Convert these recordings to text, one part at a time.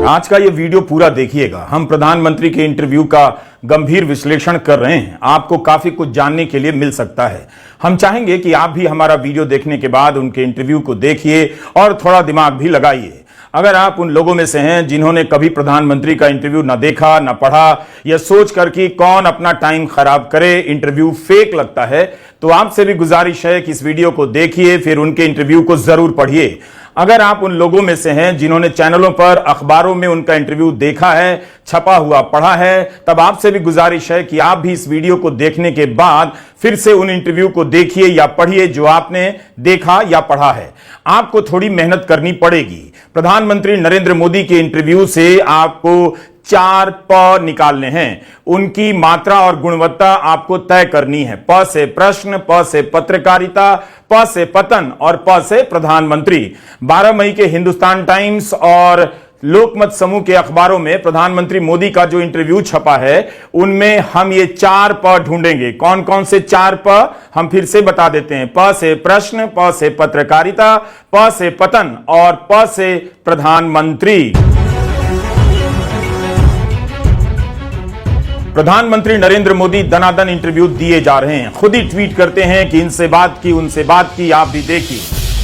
आज का ये वीडियो पूरा देखिएगा। हम प्रधानमंत्री के इंटरव्यू का गंभीर विश्लेषण कर रहे हैं। आपको काफी कुछ जानने के लिए मिल सकता है। हम चाहेंगे कि आप भी हमारा वीडियो देखने के बाद उनके इंटरव्यू को देखिए और थोड़ा दिमाग भी लगाइए। अगर आप उन लोगों में से हैं जिन्होंने कभी प्रधानमंत्री का इंटरव्यू ना देखा ना पढ़ा, या सोच कर कि कौन अपना टाइम खराब करे, इंटरव्यू फेक लगता है, तो आपसे भी गुजारिश है कि इस वीडियो को देखिए, फिर उनके इंटरव्यू को जरूर पढ़िए। अगर आप उन लोगों में से हैं जिन्होंने चैनलों पर, अखबारों में उनका इंटरव्यू देखा है, छपा हुआ पढ़ा है, तब आपसे भी गुजारिश है कि आप भी इस वीडियो को देखने के बाद फिर से उन इंटरव्यू को देखिए या पढ़िए जो आपने देखा या पढ़ा है। आपको थोड़ी मेहनत करनी पड़ेगी। प्रधानमंत्री नरेंद्र मोदी के इंटरव्यू से आपको 4 प निकालने हैं। उनकी मात्रा और गुणवत्ता आपको तय करनी है। प से प्रश्न, प से पत्रकारिता, प से पतन और प से प्रधानमंत्री। 12 मई के हिंदुस्तान टाइम्स और लोकमत समूह के अखबारों में प्रधानमंत्री मोदी का जो इंटरव्यू छपा है, उनमें हम ये 4 प ढूंढेंगे। कौन कौन से 4 प हम फिर से बता देते हैं। प से प्रश्न, प से पत्रकारिता, प से पतन और प से प्रधानमंत्री। प्रधानमंत्री नरेंद्र मोदी दनादन इंटरव्यू दिए जा रहे हैं। खुद ही ट्वीट करते हैं कि इनसे बात की, उनसे बात की, आप भी देखिए।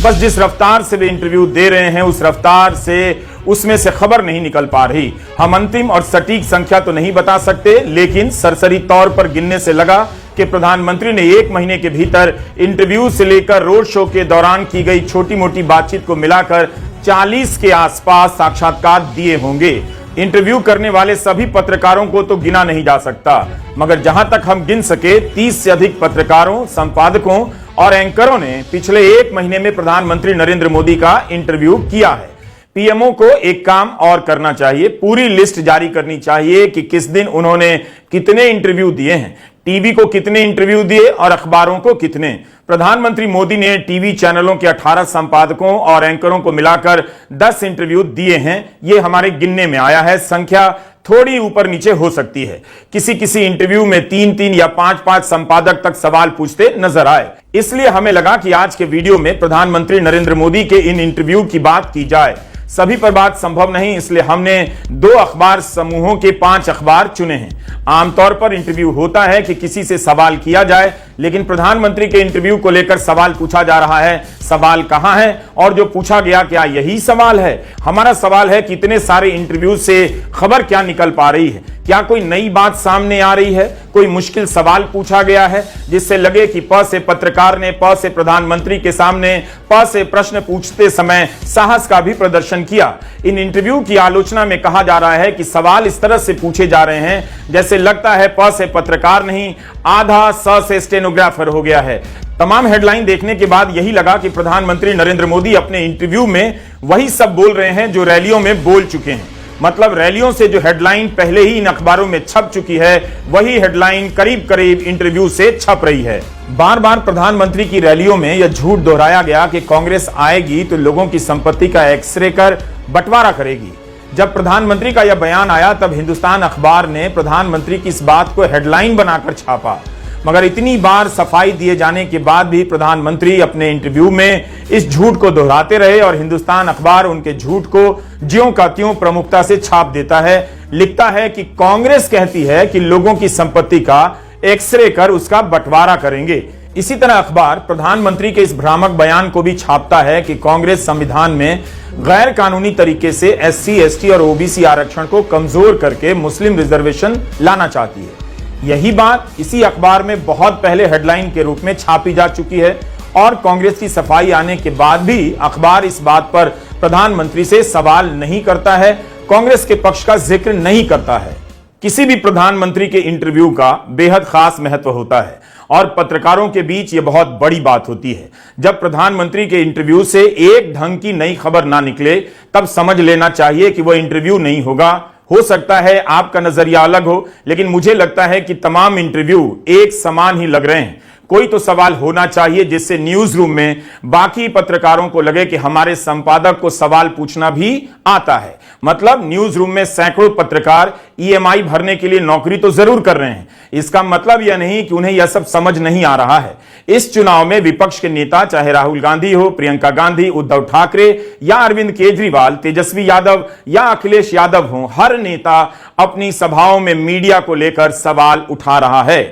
बस जिस रफ्तार से वे इंटरव्यू दे रहे हैं, उस रफ्तार से उसमें से खबर नहीं निकल पा रही। हम अंतिम और सटीक संख्या तो नहीं बता सकते, लेकिन सरसरी तौर पर गिनने से लगा कि प्रधानमंत्री ने 1 महीने के भीतर इंटरव्यू से लेकर रोड शो के दौरान की गई छोटी मोटी बातचीत को मिलाकर 40 के आसपास साक्षात्कार दिए होंगे। इंटरव्यू करने वाले सभी पत्रकारों को तो गिना नहीं जा सकता, मगर जहां तक हम गिन सके 30 से अधिक पत्रकारों, संपादकों और एंकरों ने पिछले 1 महीने में प्रधानमंत्री नरेंद्र मोदी का इंटरव्यू किया है। पीएमओ को एक काम और करना चाहिए, पूरी लिस्ट जारी करनी चाहिए कि किस दिन उन्होंने कितने इंटरव्यू दिए हैं, टीवी को कितने इंटरव्यू दिए और अखबारों को कितने। प्रधानमंत्री मोदी ने टीवी चैनलों के 18 संपादकों और एंकरों को मिलाकर 10 इंटरव्यू दिए हैं। यह हमारे गिनने में आया है। संख्या थोड़ी ऊपर नीचे हो सकती है। किसी किसी इंटरव्यू में 3-3 या 5-5 संपादक तक सवाल पूछते नजर आए। इसलिए हमें लगा कि आज के वीडियो में प्रधानमंत्री नरेंद्र मोदी के इन इंटरव्यू की बात की जाए। सभी पर बात संभव नहीं, इसलिए हमने 2 अखबार समूहों के 5 अखबार चुने हैं। आमतौर पर इंटरव्यू होता है कि किसी से सवाल किया जाए, लेकिन प्रधानमंत्री के इंटरव्यू को लेकर सवाल पूछा जा रहा है। सवाल कहां है और जो पूछा गया क्या यही सवाल है? हमारा सवाल है कि इतने सारे इंटरव्यू से खबर क्या निकल पा रही है? क्या कोई नई बात सामने आ रही है? कोई मुश्किल सवाल पूछा गया है जिससे लगे कि प से पत्रकार ने प से प्रधानमंत्री के सामने प से प्रश्न पूछते समय साहस का भी प्रदर्शन किया? इन इंटरव्यू की आलोचना में कहा जा रहा है कि सवाल इस तरह से पूछे जा रहे हैं जैसे लगता है प से पत्रकार नहीं, आधा स से स्टेनोग्राफर हो गया है। तमाम हेडलाइन देखने के बाद यही लगा कि प्रधानमंत्री नरेंद्र मोदी अपने इंटरव्यू में वही सब बोल रहे हैं जो रैलियों में बोल चुके हैं। मतलब रैलियों से जो हेडलाइन पहले ही इन अखबारों में छप चुकी है, वही हेडलाइन करीब करीब इंटरव्यू से छप रही है। बार बार प्रधानमंत्री की रैलियों में यह झूठ दोहराया गया कि कांग्रेस आएगी तो लोगों की संपत्ति का एक्सरे कर बंटवारा करेगी। जब प्रधानमंत्री का यह बयान आया, तब हिंदुस्तान अखबार ने प्रधानमंत्री की इस बात को हेडलाइन बनाकर छापा। मगर इतनी बार सफाई दिए जाने के बाद भी प्रधानमंत्री अपने इंटरव्यू में इस झूठ को दोहराते रहे और हिंदुस्तान अखबार उनके झूठ को ज्यों का त्यों प्रमुखता से छाप देता है। लिखता है कि कांग्रेस कहती है कि लोगों की संपत्ति का एक्सरे कर उसका बंटवारा करेंगे। इसी तरह अखबार प्रधानमंत्री के इस भ्रामक बयान को भी छापता है कि कांग्रेस संविधान में गैर कानूनी तरीके से SC, ST और OBC आरक्षण को कमजोर करके मुस्लिम रिजर्वेशन लाना चाहती है। यही बात इसी अखबार में बहुत पहले हेडलाइन के रूप में छापी जा चुकी है और कांग्रेस की सफाई आने के बाद भी अखबार इस बात पर प्रधानमंत्री से सवाल नहीं करता है, कांग्रेस के पक्ष का जिक्र नहीं करता है। किसी भी प्रधानमंत्री के इंटरव्यू का बेहद खास महत्व होता है और पत्रकारों के बीच यह बहुत बड़ी बात होती है। जब प्रधानमंत्री के इंटरव्यू से एक ढंग की नई खबर ना निकले, तब समझ लेना चाहिए कि वह इंटरव्यू नहीं होगा। हो सकता है आपका नजरिया अलग हो, लेकिन मुझे लगता है कि तमाम इंटरव्यू एक समान ही लग रहे हैं। कोई तो सवाल होना चाहिए जिससे न्यूज रूम में बाकी पत्रकारों को लगे कि हमारे संपादक को सवाल पूछना भी आता है। मतलब न्यूज रूम में सैकड़ों पत्रकार ईएमआई भरने के लिए नौकरी तो जरूर कर रहे हैं, इसका मतलब यह नहीं कि उन्हें यह सब समझ नहीं आ रहा है। इस चुनाव में विपक्ष के नेता चाहे राहुल गांधी हो, प्रियंका गांधी, उद्धव ठाकरे या अरविंद केजरीवाल, तेजस्वी यादव या अखिलेश यादव हो, हर नेता अपनी सभाओं में मीडिया को लेकर सवाल उठा रहा है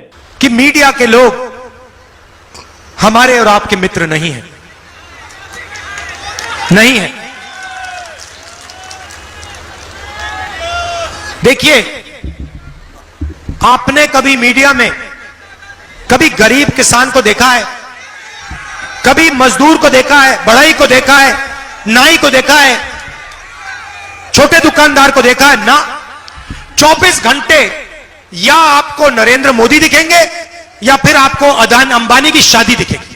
कि मीडिया के लोग हमारे और आपके मित्र नहीं है, नहीं है। देखिए, आपने कभी मीडिया में कभी गरीब किसान को देखा है, कभी मजदूर को देखा है, बढ़ई को देखा है, नाई को देखा है, छोटे दुकानदार को देखा है? ना। 24 घंटे या आपको नरेंद्र मोदी दिखेंगे या फिर आपको अदानी अंबानी की शादी दिखेगी।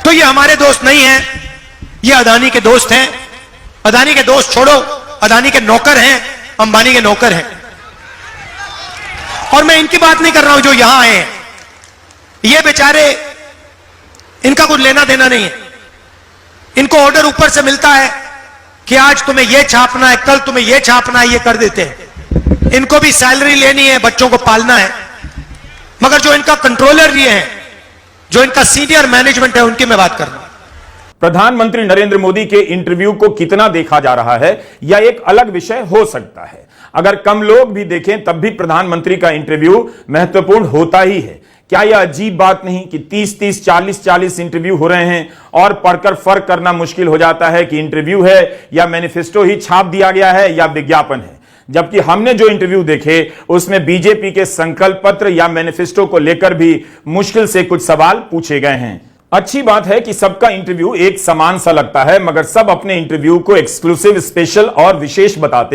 तो ये हमारे दोस्त नहीं हैं, ये अदानी के दोस्त हैं। अदानी के दोस्त छोड़ो, अदानी के नौकर हैं, अंबानी के नौकर हैं। और मैं इनकी बात नहीं कर रहा हूं जो यहां आए हैं, ये बेचारे, इनका कुछ लेना देना नहीं है। इनको ऑर्डर ऊपर से मिलता है कि आज तुम्हें यह छापना है, कल तुम्हें यह छापना है, ये कर देते हैं। इनको भी सैलरी लेनी है, बच्चों को पालना है। मगर जो इनका कंट्रोलर ये है, जो इनका सीनियर मैनेजमेंट है, उनकी मैं बात कर रहा हूं। प्रधानमंत्री नरेंद्र मोदी के इंटरव्यू को कितना देखा जा रहा है यह एक अलग विषय हो सकता है। अगर कम लोग भी देखें तब भी प्रधानमंत्री का इंटरव्यू महत्वपूर्ण होता ही है। क्या यह अजीब बात नहीं कि 30-30, 40-40 इंटरव्यू हो रहे हैं और पढ़कर फर्क करना मुश्किल हो जाता है कि इंटरव्यू है या मैनिफेस्टो ही छाप दिया गया है या विज्ञापन है। जबकि हमने जो इंटरव्यू देखे उसमें बीजेपी के संकल्प पत्र या मैनिफेस्टो को लेकर भी मुश्किल से कुछ सवाल पूछे गए हैं। अच्छी बात है कि सबका इंटरव्यू एक समान सा लगता है, मगर सब अपने इंटरव्यू को एक्सक्लूसिव, स्पेशल और विशेष बताते हैं।